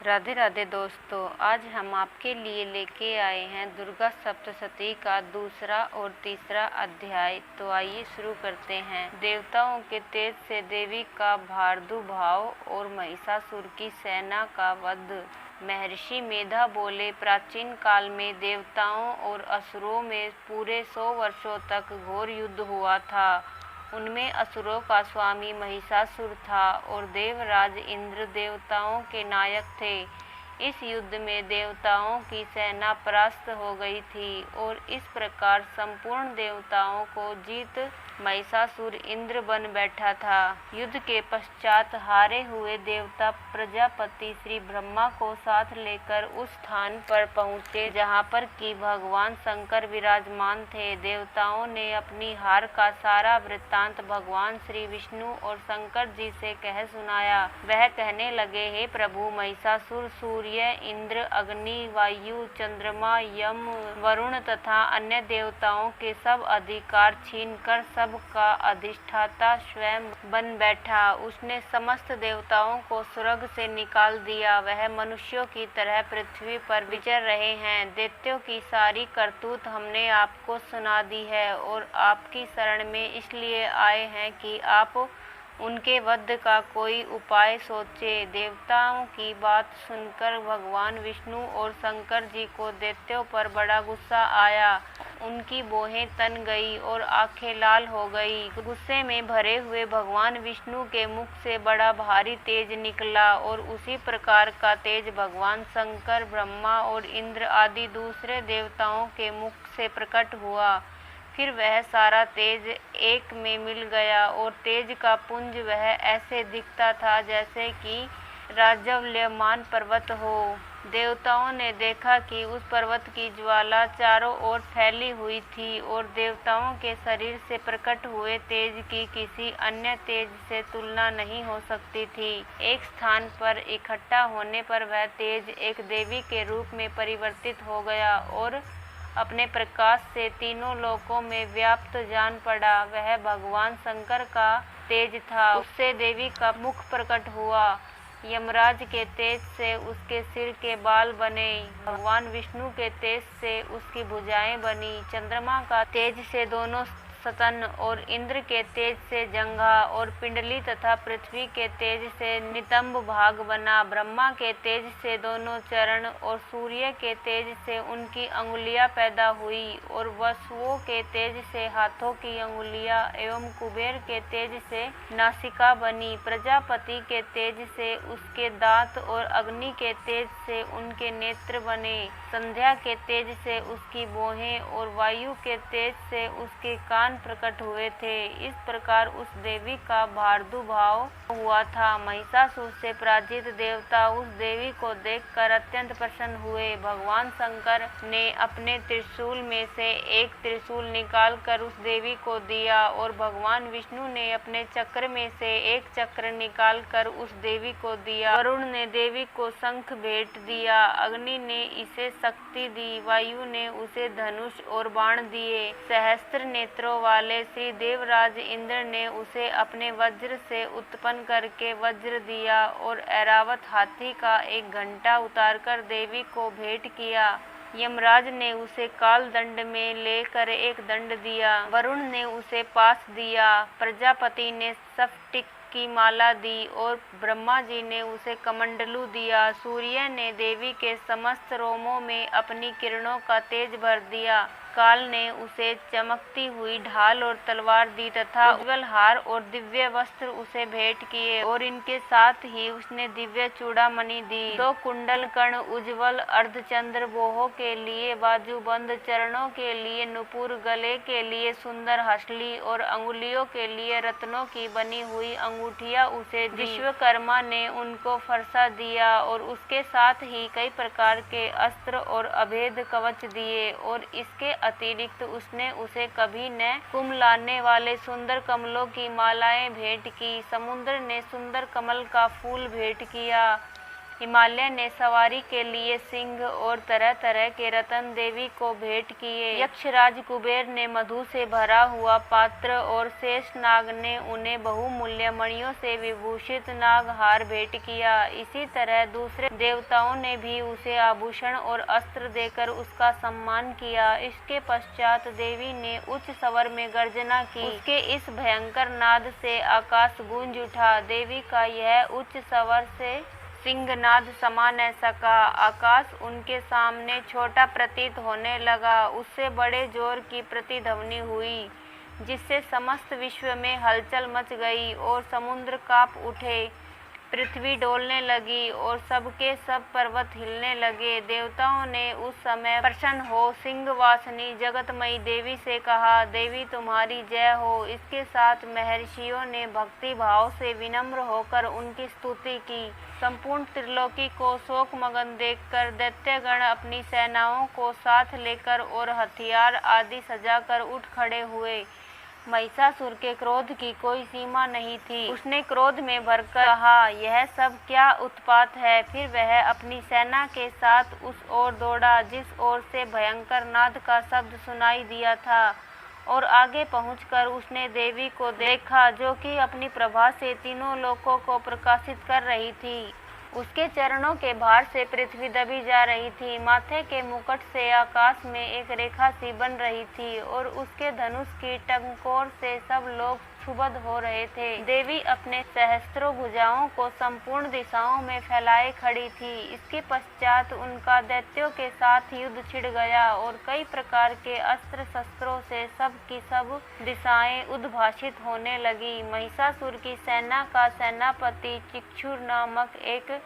राधे राधे दोस्तों, आज हम आपके लिए लेके आए हैं दुर्गा सप्तशती का दूसरा और तीसरा अध्याय। तो आइए शुरू करते हैं। देवताओं के तेज से देवी का भार्दुभाव और महिषासुर की सेना का वध। महर्षि मेधा बोले, प्राचीन काल में देवताओं और असुरों में पूरे 100 वर्षों तक घोर युद्ध हुआ था। उनमें असुरों का स्वामी महिषासुर था और देवराज इंद्र देवताओं के नायक थे। इस युद्ध में देवताओं की सेना परास्त हो गई थी और इस प्रकार संपूर्ण देवताओं को जीत महिषासुर इंद्र बन बैठा था। युद्ध के पश्चात हारे हुए देवता प्रजापति श्री ब्रह्मा को साथ लेकर उस स्थान पर पहुँचे जहाँ पर कि भगवान शंकर विराजमान थे। देवताओं ने अपनी हार का सारा वृत्तांत भगवान श्री विष्णु और शंकर जी से कह सुनाया। वह कहने लगे, हे प्रभु, महिषासुर सूर्य, इंद्र, अग्नि, वायु, चंद्रमा, यम, वरुण तथा अन्य देवताओं के सब अधिकार छीनकर सब का अधिष्ठाता स्वयं बन बैठा। उसने समस्त देवताओं को स्वर्ग से निकाल दिया। वह मनुष्यों की तरह पृथ्वी पर विचर रहे हैं। दैत्यों की सारी करतूत हमने आपको सुना दी है और आपकी शरण में इसलिए आए हैं कि आप उनके वध का कोई उपाय सोचे। देवताओं की बात सुनकर भगवान विष्णु और शंकर जी को दैत्यों पर बड़ा गुस्सा आया। उनकी भौहें तन गई और आंखें लाल हो गई। गुस्से में भरे हुए भगवान विष्णु के मुख से बड़ा भारी तेज निकला और उसी प्रकार का तेज भगवान शंकर, ब्रह्मा और इंद्र आदि दूसरे देवताओं के मुख से प्रकट हुआ। फिर वह सारा तेज एक में मिल गया और तेज का पुंज वह ऐसे दिखता था जैसे कि राजवल्यमान पर्वत हो। देवताओं ने देखा कि उस पर्वत की ज्वाला चारों ओर फैली हुई थी और देवताओं के शरीर से प्रकट हुए तेज की किसी अन्य तेज से तुलना नहीं हो सकती थी। एक स्थान पर इकट्ठा होने पर वह तेज एक देवी के रूप में परिवर्तित हो गया और अपने प्रकाश से तीनों लोकों में व्याप्त जान पड़ा। वह भगवान शंकर का तेज था। उससे देवी का मुख प्रकट हुआ। यमराज के तेज से उसके सिर के बाल बने। भगवान विष्णु के तेज से उसकी भुजाएं बनी। चंद्रमा का तेज से दोनों स्तन और इंद्र के तेज से जंघा और पिंडली तथा पृथ्वी के तेज से नितंब भाग बना। ब्रह्मा के तेज से दोनों चरण और सूर्य के तेज से उनकी अंगुलियां पैदा हुई और वसुओं के तेज से हाथों की अंगुलियां एवं कुबेर के तेज से नासिका बनी। प्रजापति के तेज से उसके दांत और अग्नि के तेज से उनके नेत्र बने। संध्या के तेज से उसकी भौहें और वायु के तेज से उसके कान प्रकट हुए थे। इस प्रकार उस देवी का भार्दुभाव हुआ था। महिषासुर से पराजित देवता उस देवी को देखकर अत्यंत प्रसन्न हुए। भगवान शंकर ने अपने त्रिशूल में से एक त्रिशूल निकालकर उस देवी को दिया और भगवान विष्णु ने अपने चक्र में से एक चक्र निकालकर उस देवी को दिया। वरुण ने देवी को शंख भेंट दिया। अग्नि ने इसे शक्ति दी। वायु ने उसे धनुष और बाण दिए। सहस्त्र नेत्रों वाले श्री देवराज इंद्र ने उसे अपने वज्र से उत्पन्न करके वज्र दिया और ऐरावत हाथी का एक घंटा उतारकर देवी को भेंट किया। यमराज ने उसे काल दंड में लेकर एक दंड दिया। वरुण ने उसे पास दिया। प्रजापति ने स्फटिक की माला दी और ब्रह्मा जी ने उसे कमंडलू दिया। सूर्य ने देवी के समस्त रोमों में अपनी किरणों का तेज भर दिया। काल ने उसे चमकती हुई ढाल और तलवार दी तथा उज्ज्वल हार और दिव्य वस्त्र उसे भेंट किए और इनके साथ ही उसने दिव्य चूड़ामणि दी। 2 कुंडल कर्ण उज्ज्वल अर्धचंद्र बोहों के लिए बाजूबंद, चरणों के लिए नुपुर, गले के लिए सुंदर हसली और अंगुलियों के लिए रत्नों की बनी हुई अंगूठियां उसे दी। विश्वकर्मा ने उनको फरसा दिया और उसके साथ ही कई प्रकार के अस्त्र और अभेद कवच दिए और इसके अतिरिक्त उसने उसे कभी न कुम्हलाने वाले सुंदर कमलों की मालाएं भेंट की। समुद्र ने सुंदर कमल का फूल भेंट किया। हिमालय ने सवारी के लिए सिंह और तरह तरह के रत्न देवी को भेंट किए। यक्षराज कुबेर ने मधु से भरा हुआ पात्र और शेष नाग ने उन्हें बहुमूल्य मणियों से विभूषित नागहार भेंट किया। इसी तरह दूसरे देवताओं ने भी उसे आभूषण और अस्त्र देकर उसका सम्मान किया। इसके पश्चात देवी ने उच्च स्वर में गर्जना की। उसके इस भयंकर नाद से आकाश गूंज उठा। देवी का यह उच्च स्वर से सिंहनाद समा न सका। आकाश उनके सामने छोटा प्रतीत होने लगा। उससे बड़े जोर की प्रतिध्वनि हुई, जिससे समस्त विश्व में हलचल मच गई और समुद्र कांप उठे, पृथ्वी डोलने लगी और सबके सब पर्वत हिलने लगे। देवताओं ने उस समय प्रसन्न हो सिंहवासिनी जगतमयी देवी से कहा, देवी तुम्हारी जय हो। इसके साथ महर्षियों ने भक्ति भाव से विनम्र होकर उनकी स्तुति की। संपूर्ण त्रिलोकी को शोकमग्न देखकर दैत्यगण अपनी सेनाओं को साथ लेकर और हथियार आदि सजाकर उठ खड़े हुए। महिषासुर के क्रोध की कोई सीमा नहीं थी। उसने क्रोध में भरकर कहा, यह सब क्या उत्पात है। फिर वह अपनी सेना के साथ उस ओर दौड़ा जिस ओर से भयंकर नाद का शब्द सुनाई दिया था, और आगे पहुंचकर उसने देवी को देखा, जो कि अपनी प्रभा से तीनों लोकों को प्रकाशित कर रही थी। उसके चरणों के भार से पृथ्वी दबी जा रही थी। माथे के मुकुट से आकाश में एक रेखा सी बन रही थी और उसके धनुष की टंकोर से सब लोग क्षुब्ध हो रहे थे। देवी अपने सहस्त्रों भुजाओं को संपूर्ण दिशाओं में फैलाए खड़ी थी। इसके पश्चात उनका दैत्यों के साथ युद्ध छिड़ गया और कई प्रकार के अस्त्र शस्त्रों से सब की सब दिशाएं उद्भासित होने लगी। महिषासुर की सेना का सेनापति चिक्षुर नामक एक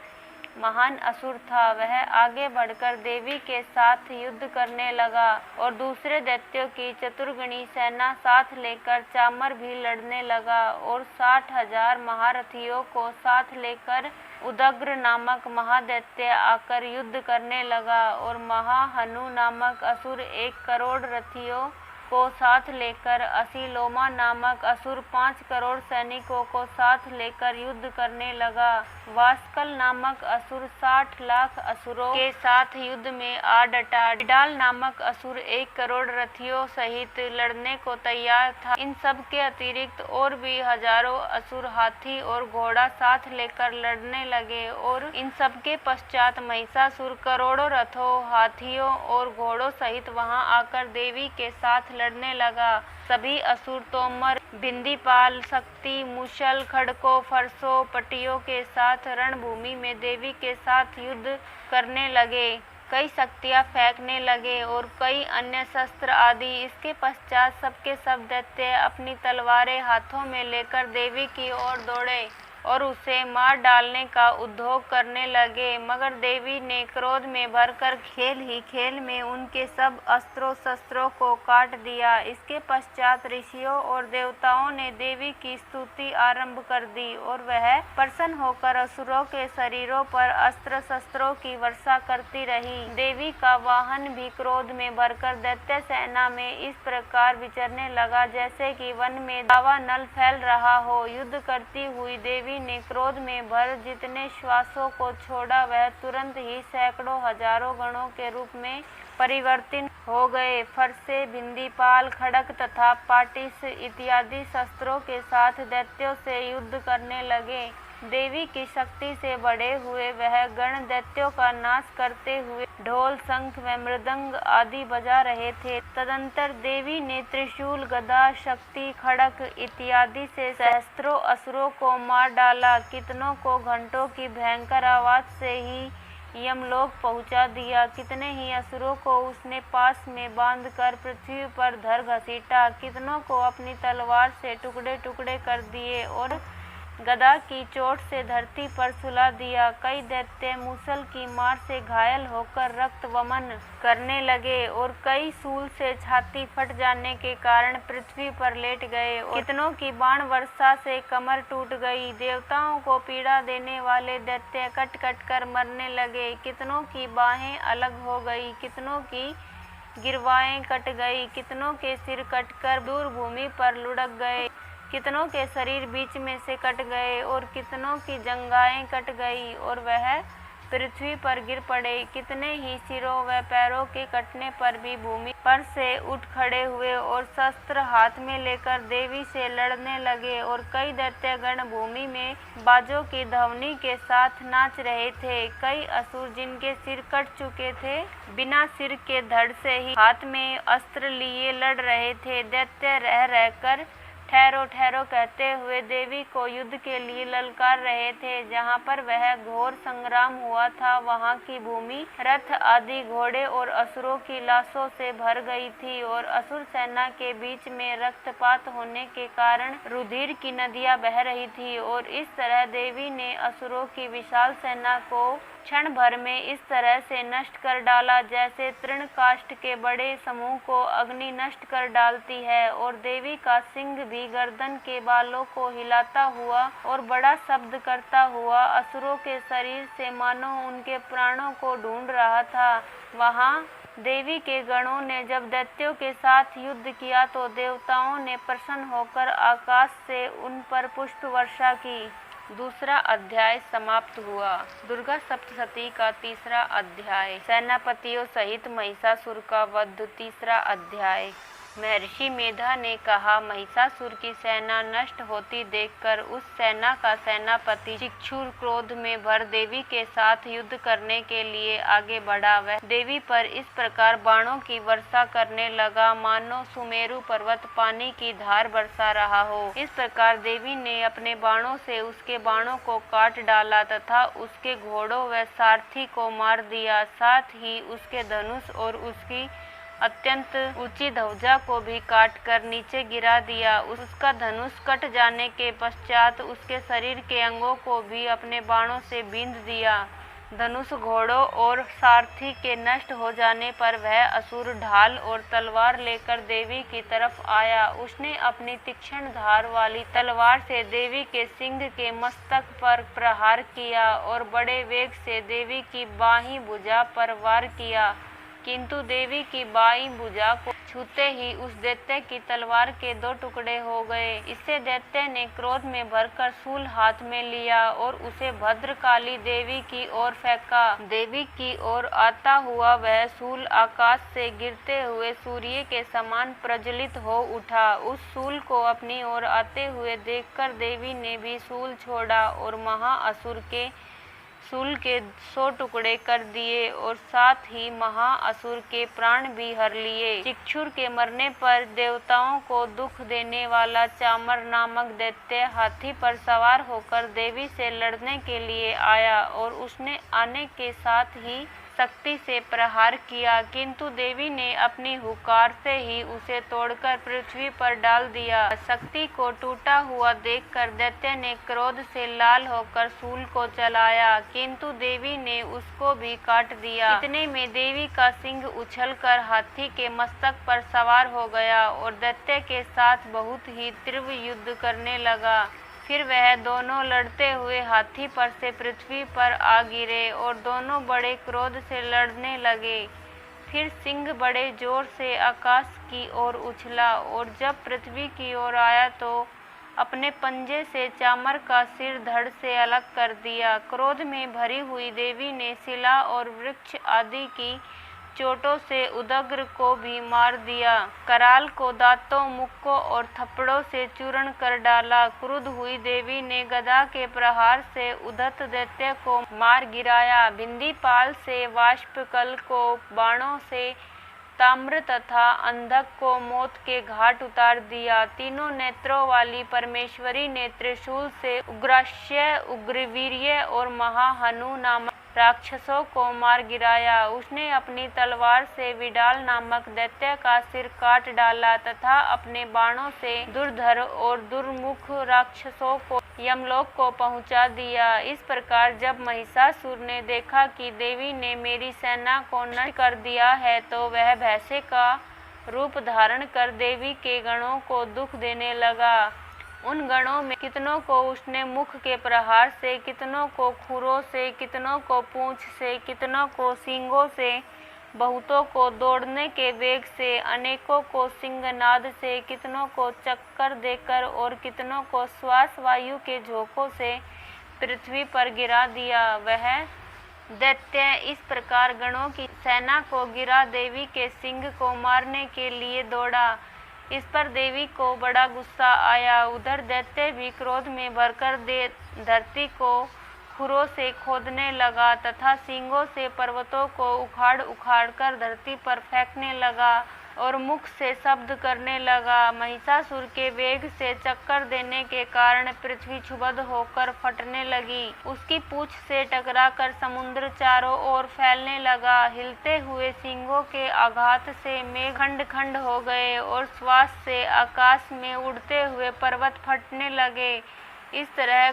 महान असुर था। वह आगे बढ़कर देवी के साथ युद्ध करने लगा और दूसरे दैत्यों की चतुर्गणी सेना साथ लेकर चामर भी लड़ने लगा और 60,000 महारथियों को साथ लेकर उदग्र नामक महादैत्य आकर युद्ध करने लगा और महाहनु नामक असुर 1 करोड़ रथियों को साथ लेकर, असीलोमा नामक असुर 5 करोड़ सैनिकों को साथ लेकर युद्ध करने लगा। वास्कल नामक असुर 60 लाख असुरों के साथ युद्ध में आ डटा। डिडाल नामक असुर 1 करोड़ रथियों सहित लड़ने को तैयार था। इन सब के अतिरिक्त और भी हजारों असुर हाथी और घोड़ा साथ लेकर लड़ने लगे और इन सब के पश्चात महिषासुर करोड़ों रथों, हाथियों और घोड़ों सहित वहां आकर देवी के साथ लड़ने लगा। सभी असुर तोमर, बिंदीपाल, शक्ति, मुशल, खड़कों, फरसों, पटियों के साथ रणभूमि में देवी के साथ युद्ध करने लगे। कई शक्तियां फेंकने लगे और कई अन्य शस्त्र आदि। इसके पश्चात सबके सब दैत्य अपनी तलवारें हाथों में लेकर देवी की ओर दौड़े और उसे मार डालने का उद्योग करने लगे, मगर देवी ने क्रोध में भरकर खेल ही खेल में उनके सब अस्त्रों शस्त्रों को काट दिया। इसके पश्चात ऋषियों और देवताओं ने देवी की स्तुति आरंभ कर दी और वह प्रसन्न होकर असुरों के शरीरों पर अस्त्र शस्त्रों की वर्षा करती रही। देवी का वाहन भी क्रोध में भरकर दैत्य सेना में इस प्रकार विचरने लगा जैसे कि वन में दावानल फैल रहा हो। युद्ध करती हुई देवी ने क्रोध में भर जितने श्वासों को छोड़ा, वह तुरंत ही सैकड़ों हजारों गणों के रूप में परिवर्तित हो गए। फरसे, बिंदीपाल, खड़क तथा पाटिस इत्यादि शस्त्रों के साथ दैत्यों से युद्ध करने लगे। देवी की शक्ति से बढ़े हुए वह गण दैत्यों का नाश करते हुए ढोल, शंख व मृदंग आदि बजा रहे थे। तदंतर देवी ने त्रिशूल, गदा, शक्ति, खड़क इत्यादि से सहस्त्रों असुरों को मार डाला। कितनों को घंटों की भयंकर आवाज से ही यमलोक पहुंचा दिया। कितने ही असुरों को उसने पास में बांधकर पृथ्वी पर धर घसीटा। कितनों को अपनी तलवार से टुकड़े टुकड़े कर दिए और गदा की चोट से धरती पर सुला दिया। कई दैत्य मूसल की मार से घायल होकर रक्त वमन करने लगे और कई सूल से छाती फट जाने के कारण पृथ्वी पर लेट गए और कितनों की बाण वर्षा से कमर टूट गई। देवताओं को पीड़ा देने वाले दैत्य कट कट कर मरने लगे। कितनों की बाहें अलग हो गई, कितनों की गिरवाएं कट गई, कितनों के सिर कटकर दूर भूमि पर लुढ़क गए, कितनों के शरीर बीच में से कट गए और कितनों की जंघाएं कट गई और वह पृथ्वी पर गिर पड़े। कितने ही सिरों व पैरों के कटने पर भी भूमि पर से उठ खड़े हुए और शस्त्र हाथ में लेकर देवी से लड़ने लगे। और कई दैत्यगण भूमि में बाजों की ध्वनि के साथ नाच रहे थे। कई असुर जिनके सिर कट चुके थे बिना सिर के धड़ से ही हाथ में अस्त्र लिए लड़ रहे थे। दैत्य रह रहकर ठहरो ठहरो कहते हुए देवी को युद्ध के लिए ललकार रहे थे। जहाँ पर वह घोर संग्राम हुआ था वहाँ की भूमि रथ आदि घोड़े और असुरों की लाशों से भर गई थी और असुर सेना के बीच में रक्तपात होने के कारण रुधिर की नदियाँ बह रही थी। और इस तरह देवी ने असुरों की विशाल सेना को क्षण भर में इस तरह से नष्ट कर डाला जैसे तृण काष्ठ के बड़े समूह को अग्नि नष्ट कर डालती है। और देवी का सिंह भी गर्दन के बालों को हिलाता हुआ और बड़ा शब्द करता हुआ असुरों के शरीर से मानो उनके प्राणों को ढूंढ रहा था। वहाँ देवी के गणों ने जब दैत्यों के साथ युद्ध किया तो देवताओं ने प्रसन्न होकर आकाश से उन पर पुष्प वर्षा की। दूसरा अध्याय समाप्त हुआ। दुर्गा सप्तशती का तीसरा अध्याय। सेनापतियों सहित महिषासुर का वध। तीसरा अध्याय। महर्षि मेधा ने कहा, महिषासुर की सेना नष्ट होती देखकर उस सेना का सेनापति चिक्षुर क्रोध में भर देवी के साथ युद्ध करने के लिए आगे बढ़ा। वह देवी पर इस प्रकार बाणों की वर्षा करने लगा मानो सुमेरु पर्वत पानी की धार बरसा रहा हो। इस प्रकार देवी ने अपने बाणों से उसके बाणों को काट डाला तथा उसके घोड़ों व सारथी को मार दिया। साथ ही उसके धनुष और उसकी अत्यंत ऊंची ध्वजा को भी काटकर नीचे गिरा दिया। उसका धनुष कट जाने के पश्चात उसके शरीर के अंगों को भी अपने बाणों से बींध दिया। धनुष घोड़ों और सारथी के नष्ट हो जाने पर वह असुर ढाल और तलवार लेकर देवी की तरफ आया। उसने अपनी तीक्ष्ण धार वाली तलवार से देवी के सिंह के मस्तक पर प्रहार किया और बड़े वेग से देवी की बाईं भुजा पर वार किया, किंतु देवी की बाईं भुजा को छूते ही उस दैत्य की तलवार के दो टुकड़े हो गए। इससे दैत्य ने क्रोध में भरकर शूल हाथ में लिया और उसे भद्रकाली देवी की ओर फेंका। देवी की ओर आता हुआ वह शूल आकाश से गिरते हुए सूर्य के समान प्रज्वलित हो उठा। उस शूल को अपनी ओर आते हुए देखकर देवी ने भी शूल छोड़ा और महाअसुर के शूल के 100 टुकड़े कर दिए और साथ ही महाअसुर के प्राण भी हर लिए। चिक्षुर के मरने पर देवताओं को दुख देने वाला चामर नामक दैत्य हाथी पर सवार होकर देवी से लड़ने के लिए आया और उसने आने के साथ ही शक्ति से प्रहार किया, किंतु देवी ने अपनी हुकार से ही उसे तोड़कर पृथ्वी पर डाल दिया। शक्ति को टूटा हुआ देखकर दैत्य ने क्रोध से लाल होकर शूल को चलाया, किंतु देवी ने उसको भी काट दिया। इतने में देवी का सिंह उछलकर हाथी के मस्तक पर सवार हो गया और दैत्य के साथ बहुत ही तीव्र युद्ध करने लगा। फिर वह दोनों लड़ते हुए हाथी पर से पृथ्वी पर आ गिरे और दोनों बड़े क्रोध से लड़ने लगे। फिर सिंह बड़े जोर से आकाश की ओर उछला और जब पृथ्वी की ओर आया तो अपने पंजे से चामर का सिर धड़ से अलग कर दिया। क्रोध में भरी हुई देवी ने शिला और वृक्ष आदि की चोटों से उदग्र को भी मार दिया। कराल को दांतों, मुक्कों और थप्पड़ों से चूर्ण कर डाला। क्रुद्ध हुई देवी ने गदा के प्रहार से उद्धत दैत्य को मार गिराया। बिंदीपाल से वाष्पकल को बाणों से ताम्र तथा अंधक को मौत के घाट उतार दिया। तीनों नेत्रों वाली परमेश्वरी ने त्रिशूल से उग्राश्य, उग्रवीर्य और महाहनु नामक राक्षसों को मार गिराया। उसने अपनी तलवार से विडाल नामक दैत्य का सिर काट डाला तथा अपने बाणों से दुर्धर और दुर्मुख राक्षसों को यमलोक को पहुंचा दिया। इस प्रकार जब महिषासुर ने देखा कि देवी ने मेरी सेना को नष्ट कर दिया है तो वह भैंसे का रूप धारण कर देवी के गणों को दुख देने लगा। उन गणों में कितनों को उसने मुख के प्रहार से, कितनों को खुरों से, कितनों को पूंछ से, कितनों को सींगों से, बहुतों को दौड़ने के वेग से, अनेकों को सिंहनाद से, कितनों को चक्कर देकर और कितनों को श्वास वायु के झोंकों से पृथ्वी पर गिरा दिया। वह दैत्य इस प्रकार गणों की सेना को गिरा देवी के सिंह को मारने के लिए दौड़ा। इस पर देवी को बड़ा गुस्सा आया। उधर दैत्य भी क्रोध में भरकर धरती को खुरों से खोदने लगा तथा सींगों से पर्वतों को उखाड़ उखाड़ कर धरती पर फेंकने लगा और मुख से शब्द करने लगा। महिषासुर के वेग से चक्कर देने के कारण पृथ्वी क्षुब्ध होकर फटने लगी। उसकी पूंछ से टकराकर समुद्र चारों ओर फैलने लगा। हिलते हुए सींगों के आघात से मेघ खंड खंड हो गए और श्वास से आकाश में उड़ते हुए पर्वत फटने लगे। इस तरह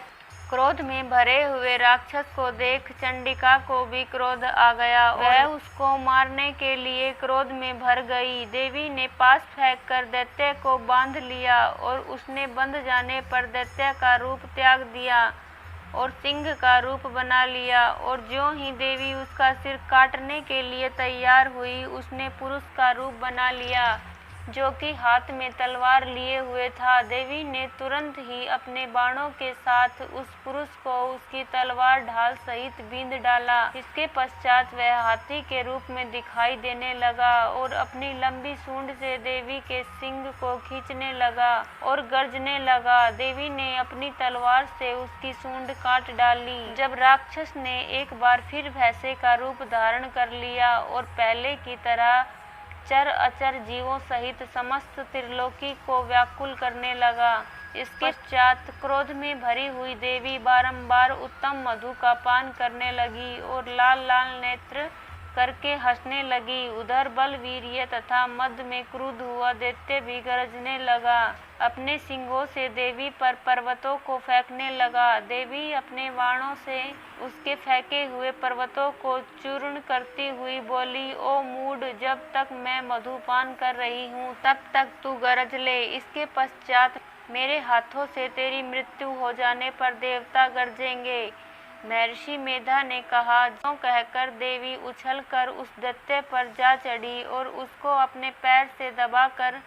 क्रोध में भरे हुए राक्षस को देख चंडिका को भी क्रोध आ गया। वह उसको मारने के लिए क्रोध में भर गई। देवी ने पास फेंककर दैत्य को बांध लिया और उसने बंध जाने पर दैत्य का रूप त्याग दिया और सिंह का रूप बना लिया। और ज्यों ही देवी उसका सिर काटने के लिए तैयार हुई, उसने पुरुष का रूप बना लिया जो कि हाथ में तलवार लिए हुए था। देवी ने तुरंत ही अपने बाणों के साथ उस पुरुष को उसकी तलवार ढाल सहित बींध डाला। इसके पश्चात वह हाथी के रूप में दिखाई देने लगा और अपनी लंबी सूंड से देवी के सिंग को खींचने लगा और गर्जने लगा। देवी ने अपनी तलवार से उसकी सूंड काट डाली। जब राक्षस ने एक बार फिर भैंसे का रूप धारण कर लिया और पहले की तरह चर अचर जीवों सहित समस्त त्रिलोकी को व्याकुल करने लगा। इसके पश्चात क्रोध में भरी हुई देवी बारंबार उत्तम मधु का पान करने लगी और लाल लाल नेत्र करके हंसने लगी। उधर बलवीर्य तथा मद में क्रुद्ध हुआ दैत्य भी गरजने लगा। अपने सिंगों से देवी पर पर्वतों को फेंकने लगा। देवी अपने बाणों से उसके फेंके हुए पर्वतों को चूर्ण करती हुई बोली, ओ मूढ़, जब तक मैं मधुपान कर रही हूँ तब तक तू गरज ले। इसके पश्चात मेरे हाथों से तेरी मृत्यु हो जाने पर देवता गरजेंगे। महर्षि मेधा ने कहा। जो कहकर देवी उछलकर उस दैत्य पर जा चढ़ी और उसको अपने पैर से दबाकर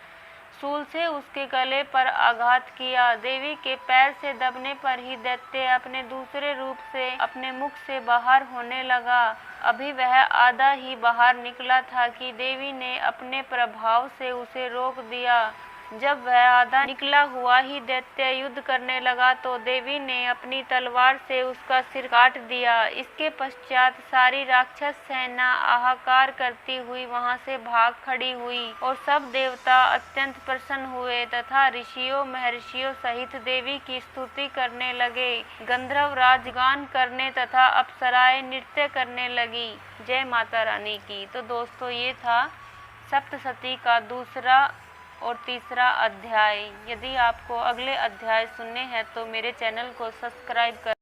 शूल से उसके गले पर आघात किया। देवी के पैर से दबने पर ही दैत्य अपने दूसरे रूप से अपने मुख से बाहर होने लगा। अभी वह आधा ही बाहर निकला था कि देवी ने अपने प्रभाव से उसे रोक दिया। जब वह आधा निकला हुआ ही दैत्य युद्ध करने लगा तो देवी ने अपनी तलवार से उसका सिर काट दिया। इसके पश्चात सारी राक्षस सेना हाहाकार करती हुई वहां से भाग खड़ी हुई और सब देवता अत्यंत प्रसन्न हुए तथा ऋषियों महर्षियों सहित देवी की स्तुति करने लगे। गंधर्व राज गान करने तथा अप्सराएं नृत्य करने लगी। जय माता रानी की। तो दोस्तों, ये था सप्तशती का दूसरा और तीसरा अध्याय। यदि आपको अगले अध्याय सुनने हैं तो मेरे चैनल को सब्सक्राइब कर